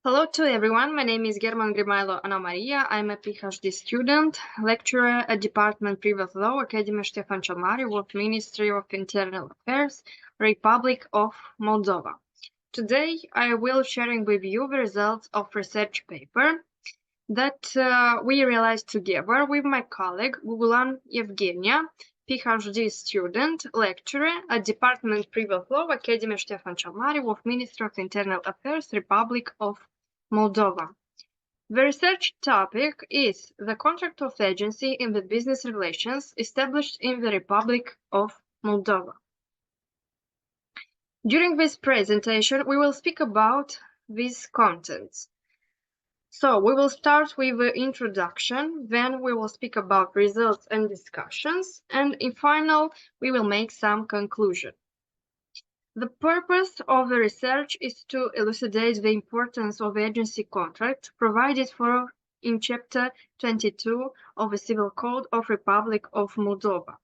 Hello to everyone, my name is GHERMAN GRIMAILO Ana Maria. I'm a PhD student, lecturer at Department Private Law, Academy Stefan cel Mare, of Ministry of Internal Affairs, Republic of Moldova. Today I will sharing with you the results of research paper that we realized together with my colleague GUGULAN Evghenia, PhD student, lecturer at Department Private Law, Academy Stefan cel Mare, of Ministry of Internal Affairs, Republic of Moldova. The research topic is the contract of agency in the business relations established in the Republic of Moldova. During this presentation, we will speak about these contents. So we will start with the introduction, then we will speak about results and discussions, and in final, we will make some conclusion. The purpose of the research is to elucidate the importance of agency contract provided for in Chapter 22 of the Civil Code of Republic of Moldova,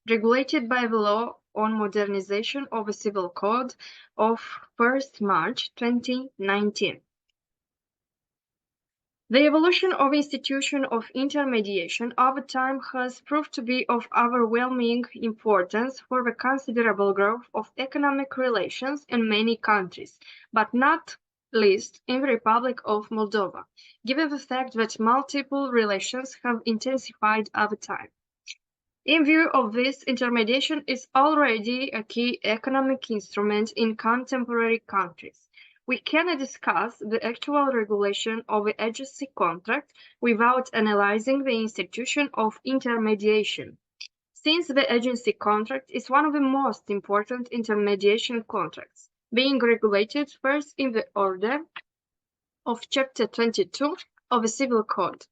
regulated by the law on modernization of the Civil Code of 1st March 2019. The evolution of institution of intermediation over time has proved to be of overwhelming importance for the considerable growth of economic relations in many countries, but not least in the Republic of Moldova, given the fact that multiple relations have intensified over time. In view of this, intermediation is already a key economic instrument in contemporary countries. We cannot discuss the actual regulation of the agency contract without analyzing the institution of intermediation, since the agency contract is one of the most important intermediation contracts, being regulated first in the order of Chapter 22 of the Civil Code.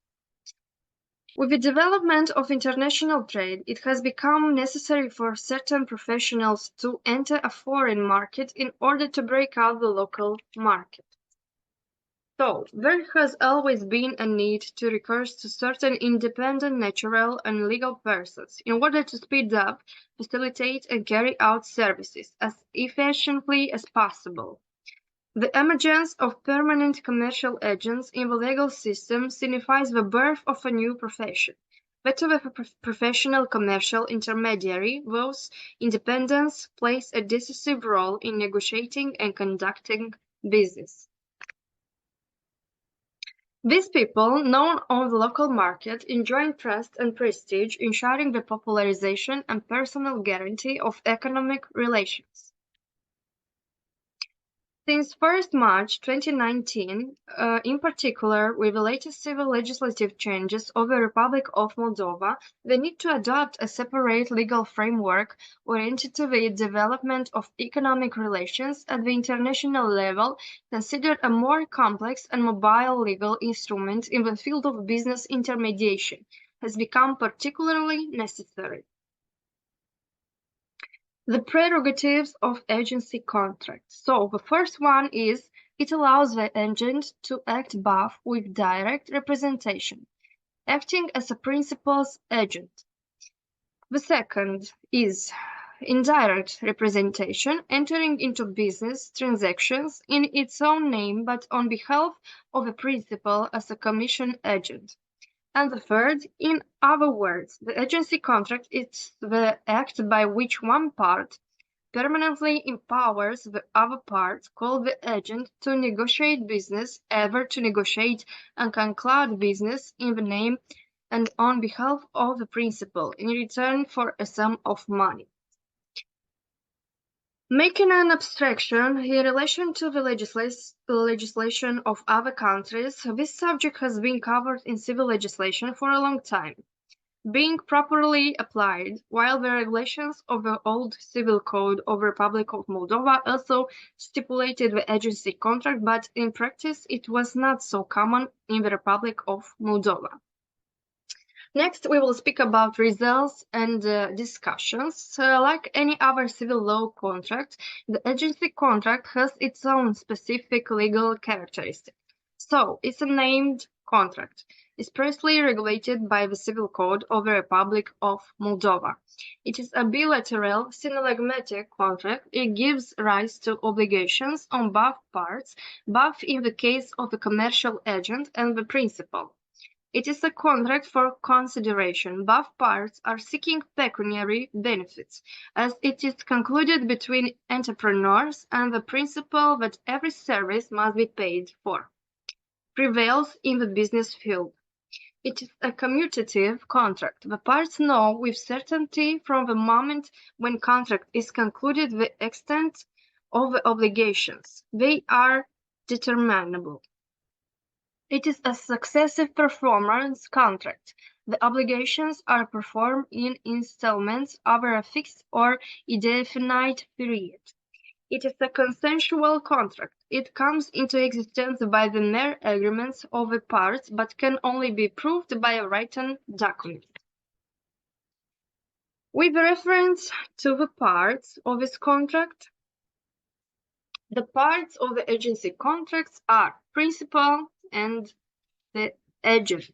With the development of international trade, it has become necessary for certain professionals to enter a foreign market in order to break out the local market. So, there has always been a need to recourse to certain independent natural and legal persons in order to speed up, facilitate, and carry out services as efficiently as possible. The emergence of permanent commercial agents in the legal system signifies the birth of a new profession, that of a professional commercial intermediary, whose independence plays a decisive role in negotiating and conducting business. These people, known on the local market, enjoy trust and prestige, ensuring the popularization and personal guarantee of economic relations. Since 1st March 2019, in particular with the latest civil legislative changes of the Republic of Moldova, the need to adopt a separate legal framework oriented to the development of economic relations at the international level, considered a more complex and mobile legal instrument in the field of business intermediation, has become particularly necessary. The prerogatives of agency contract. So the first one is it allows the agent to act both with direct representation, acting as a principal's agent. The second is indirect representation, entering into business transactions in its own name but on behalf of a principal as a commission agent. And the third, in other words, the agency contract is the act by which one part permanently empowers the other part, called the agent, to negotiate business, ever to negotiate and conclude business in the name and on behalf of the principal, in return for a sum of money. Making an abstraction in relation to the legislation of other countries, this subject has been covered in civil legislation for a long time, being properly applied, while the regulations of the old Civil Code of the Republic of Moldova also stipulated the agency contract, but in practice it was not so common in the Republic of Moldova. Next, we will speak about results and discussions. Like any other civil law contract, the agency contract has its own specific legal characteristics. So, it's a named contract. expressly regulated by the Civil Code of the Republic of Moldova. It is a bilateral, synalagmatic contract. It gives rise to obligations on both parts, both in the case of the commercial agent and the principal. It is a contract for consideration. Both parts are seeking pecuniary benefits, as it is concluded between entrepreneurs and the principle that every service must be paid for prevails in the business field. It is a commutative contract. The parts know with certainty from the moment when contract is concluded the extent of the obligations. They are determinable. It is a successive performance contract. The obligations are performed in installments over a fixed or indefinite period. It is a consensual contract. It comes into existence by the mere agreements of the parts, but can only be proved by a written document. With reference to the parts of this contract, the parts of the agency contracts are principal and the agent.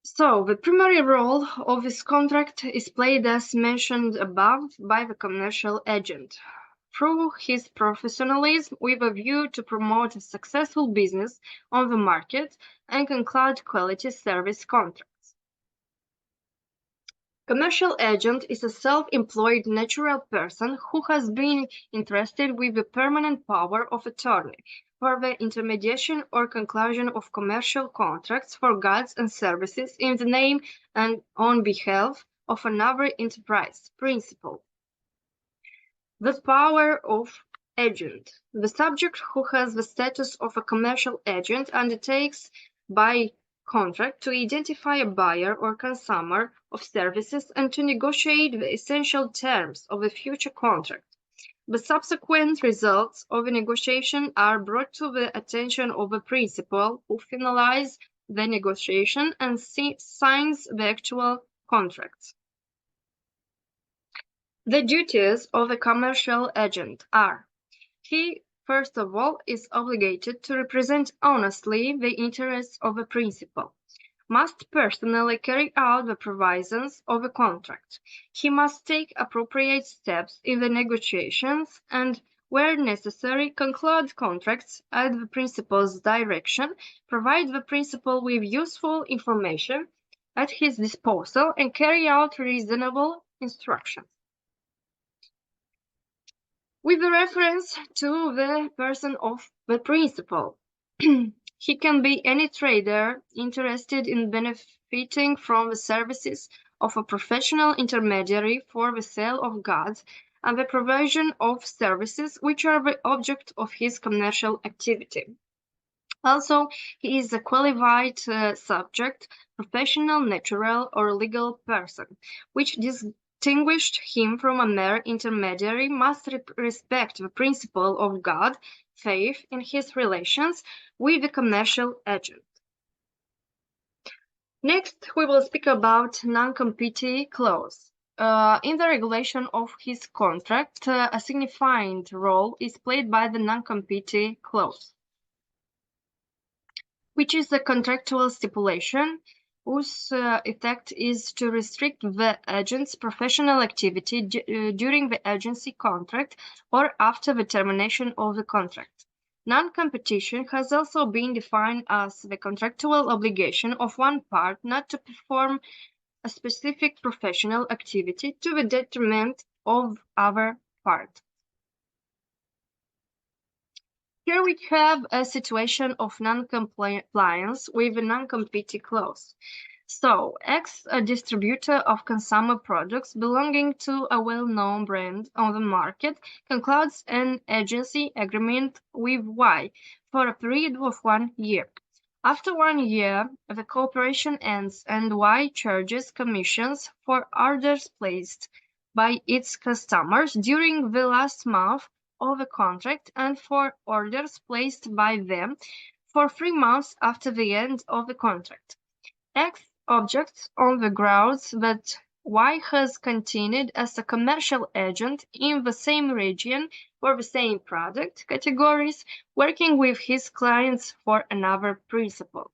So, the primary role of this contract is played as mentioned above by the commercial agent. Through his professionalism with a view to promote a successful business on the market and conclude quality service contracts. Commercial agent is a self-employed natural person who has been entrusted with the permanent power of attorney for the intermediation or conclusion of commercial contracts for goods and services in the name and on behalf of another enterprise. Principle. The power of agent. The subject who has the status of a commercial agent undertakes by contract to identify a buyer or consumer of services and to negotiate the essential terms of a future contract. The subsequent results of a negotiation are brought to the attention of the principal, who finalizes the negotiation and signs the actual contracts. The duties of a commercial agent are: he, first of all, is obligated to represent honestly the interests of the principal, must personally carry out the provisions of a contract. He must take appropriate steps in the negotiations and, where necessary, conclude contracts at the principal's direction, provide the principal with useful information at his disposal, and carry out reasonable instructions. With reference to the person of the principal, he can be any trader interested in benefiting from the services of a professional intermediary for the sale of goods and the provision of services which are the object of his commercial activity. Also, he is a qualified subject, professional, natural, or legal person, which distinguished him from a mere intermediary, must respect the principle of good faith in his relations with the commercial agent. Next, we will speak about non-compete clause. In the regulation of his contract, a signifying role is played by the non-compete clause, which is a contractual stipulation whose effect is to restrict the agent's professional activity during the agency contract or after the termination of the contract. Non-competition has also been defined as the contractual obligation of one part not to perform a specific professional activity to the detriment of other part. Here we have a situation of non-compliance with the non-compete clause. So, X, a distributor of consumer products belonging to a well-known brand on the market, concludes an agency agreement with Y for a period of 1 year. After 1 year, the cooperation ends and Y charges commissions for orders placed by its customers during the last month of the contract and for orders placed by them for 3 months after the end of the contract. X objects on the grounds that Y has continued as a commercial agent in the same region for the same product categories, working with his clients for another principle.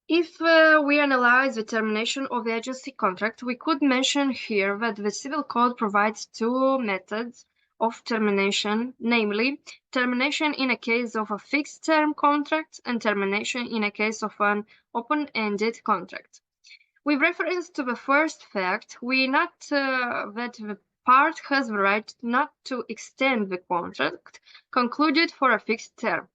If we analyze the termination of the agency contract, we could mention here that the Civil Code provides two methods of termination, namely termination in a case of a fixed-term contract and termination in a case of an open-ended contract. With reference to the first fact, we note that the part has the right not to extend the contract concluded for a fixed term.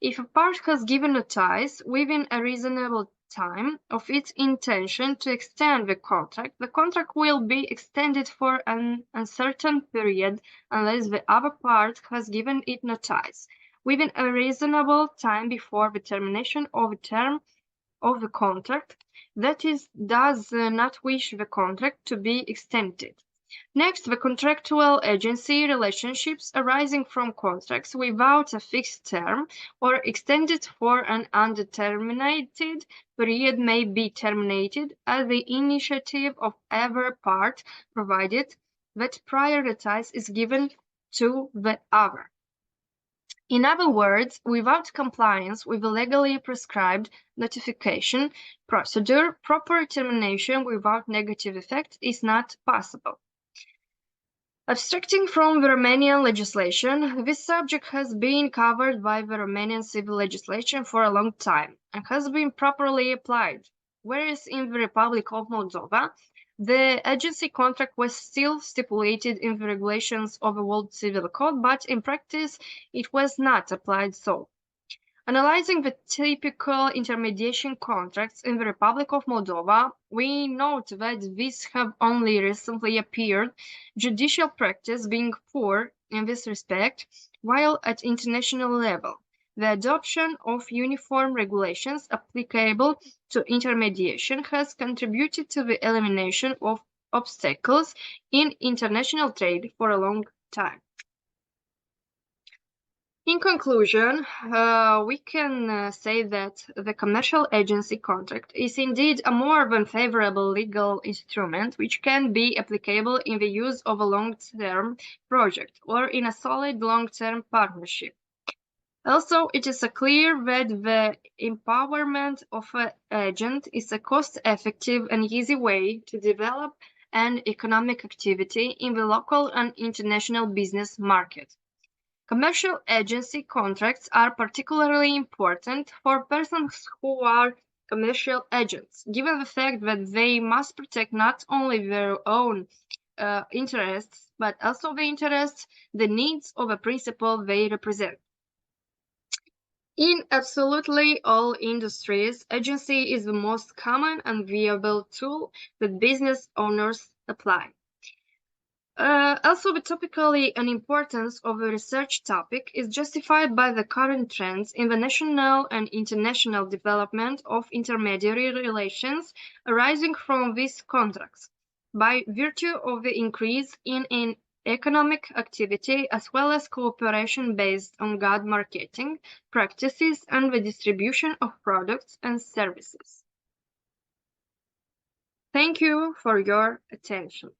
If a part has given notice within a reasonable time of its intention to extend the contract will be extended for an uncertain period unless the other part has given it notice within a reasonable time before the termination of the term of the contract, that is, does not wish the contract to be extended. Next, the contractual agency relationships arising from contracts without a fixed term or extended for an undetermined period may be terminated at the initiative of either part, provided that prior notice is given to the other. In other words, without compliance with the legally prescribed notification procedure, proper termination without negative effect is not possible. Abstracting from the Romanian legislation, this subject has been covered by the Romanian civil legislation for a long time and has been properly applied, whereas in the Republic of Moldova, the agency contract was still stipulated in the regulations of the World Civil Code, but in practice it was not applied so. Analyzing the typical intermediation contracts in the Republic of Moldova, we note that these have only recently appeared, judicial practice being poor in this respect, while at international level, the adoption of uniform regulations applicable to intermediation has contributed to the elimination of obstacles in international trade for a long time. In conclusion, we can say that the commercial agency contract is indeed a more than favorable legal instrument which can be applicable in the use of a long-term project or in a solid long-term partnership. Also, it is clear that the empowerment of an agent is a cost-effective and easy way to develop an economic activity in the local and international business market. Commercial agency contracts are particularly important for persons who are commercial agents, given the fact that they must protect not only their own interests, but also the needs of the principal they represent. In absolutely all industries, agency is the most common and viable tool that business owners apply. Also, the topically and importance of the research topic is justified by the current trends in the national and international development of intermediary relations arising from these contracts, by virtue of the increase in economic activity as well as cooperation based on good marketing practices and the distribution of products and services. Thank you for your attention.